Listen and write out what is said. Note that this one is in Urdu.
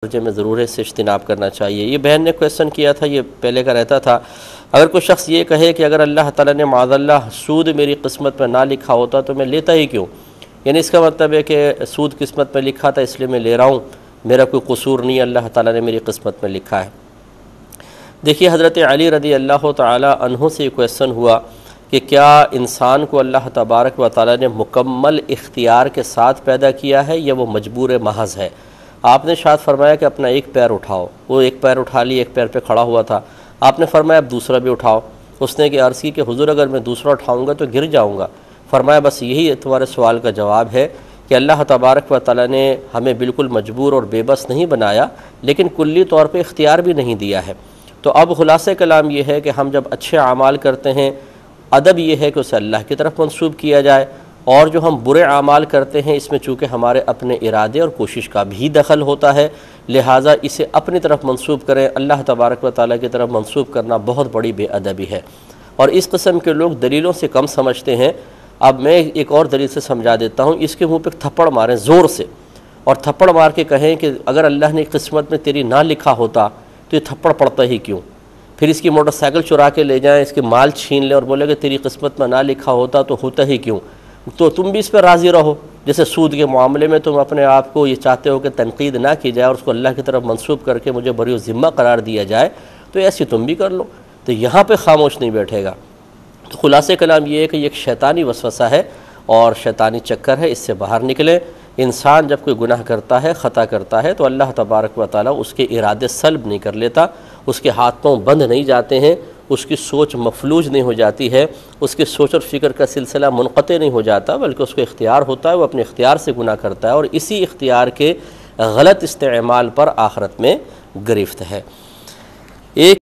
درجے میں ضرور اس سے اجتناب کرنا چاہیے۔ یہ بہن نے کویسچن کیا تھا، یہ پہلے کا رہتا تھا، اگر کوئی شخص یہ کہے کہ اگر اللہ تعالیٰ نے معاذ اللہ سود میری قسمت میں نہ لکھا ہوتا تو میں لیتا ہی کیوں؟ یعنی اس کا مطلب ہے کہ سود قسمت میں لکھا تھا اس لیے میں لے رہا ہوں، میرا کوئی قصور نہیں، اللہ تعالیٰ نے میری قسمت میں لکھا ہے۔ دیکھیے حضرت علی رضی اللہ تعالیٰ عنہ سے یہ کویسچن ہوا کہ کیا انسان کو اللہ تبارک و تعالیٰ نے مکمل اختیار کے ساتھ پیدا کیا ہے یا وہ مجبور محض ہے؟ آپ نے شاید فرمایا کہ اپنا ایک پیر اٹھاؤ، وہ ایک پیر اٹھا لی، ایک پیر پہ کھڑا ہوا تھا، آپ نے فرمایا اب دوسرا بھی اٹھاؤ۔ اس نے کہ عرض کی کہ حضور اگر میں دوسرا اٹھاؤں گا تو گر جاؤں گا۔ فرمایا بس یہی تمہارے سوال کا جواب ہے کہ اللہ تبارک و تعالیٰ نے ہمیں بالکل مجبور اور بے بس نہیں بنایا، لیکن کلی طور پہ اختیار بھی نہیں دیا ہے۔ تو اب خلاصہ کلام یہ ہے کہ ہم جب اچھے اعمال کرتے ہیں، ادب یہ ہے کہ اسے اللہ کی طرف منسوب کیا جائے، اور جو ہم برے اعمال کرتے ہیں اس میں چونکہ ہمارے اپنے ارادے اور کوشش کا بھی دخل ہوتا ہے، لہٰذا اسے اپنی طرف منسوب کریں۔ اللہ تبارک و تعالیٰ کی طرف منسوب کرنا بہت بڑی بے ادبی ہے، اور اس قسم کے لوگ دلیلوں سے کم سمجھتے ہیں۔ اب میں ایک اور دلیل سے سمجھا دیتا ہوں، اس کے منہ پہ تھپڑ ماریں زور سے، اور تھپڑ مار کے کہیں کہ اگر اللہ نے قسمت میں تیری نہ لکھا ہوتا تو یہ تھپڑ پڑتا ہی کیوں؟ پھر اس کی موٹر سائیکل چرا کے لے جائیں، اس کے مال چھین لیں اور بولے کہ تیری قسمت میں نہ لکھا ہوتا تو ہوتا ہی کیوں؟ تو تم بھی اس پہ راضی رہو، جیسے سود کے معاملے میں تم اپنے آپ کو یہ چاہتے ہو کہ تنقید نہ کی جائے اور اس کو اللہ کی طرف منسوب کر کے مجھے بری ذمہ قرار دیا جائے، تو ایسی تم بھی کر لو، تو یہاں پہ خاموش نہیں بیٹھے گا۔ تو خلاصہ کلام یہ ہے کہ یہ ایک شیطانی وسوسہ ہے اور شیطانی چکر ہے، اس سے باہر نکلیں۔ انسان جب کوئی گناہ کرتا ہے، خطا کرتا ہے، تو اللہ تبارک و تعالیٰ اس کے ارادے سلب نہیں کر لیتا، اس کے ہاتھ پاؤں بند نہیں جاتے ہیں، اس کی سوچ مفلوج نہیں ہو جاتی ہے، اس کی سوچ اور فکر کا سلسلہ منقطع نہیں ہو جاتا، بلکہ اس کو اختیار ہوتا ہے، وہ اپنے اختیار سے گناہ کرتا ہے، اور اسی اختیار کے غلط استعمال پر آخرت میں گرفت ہے۔ ایک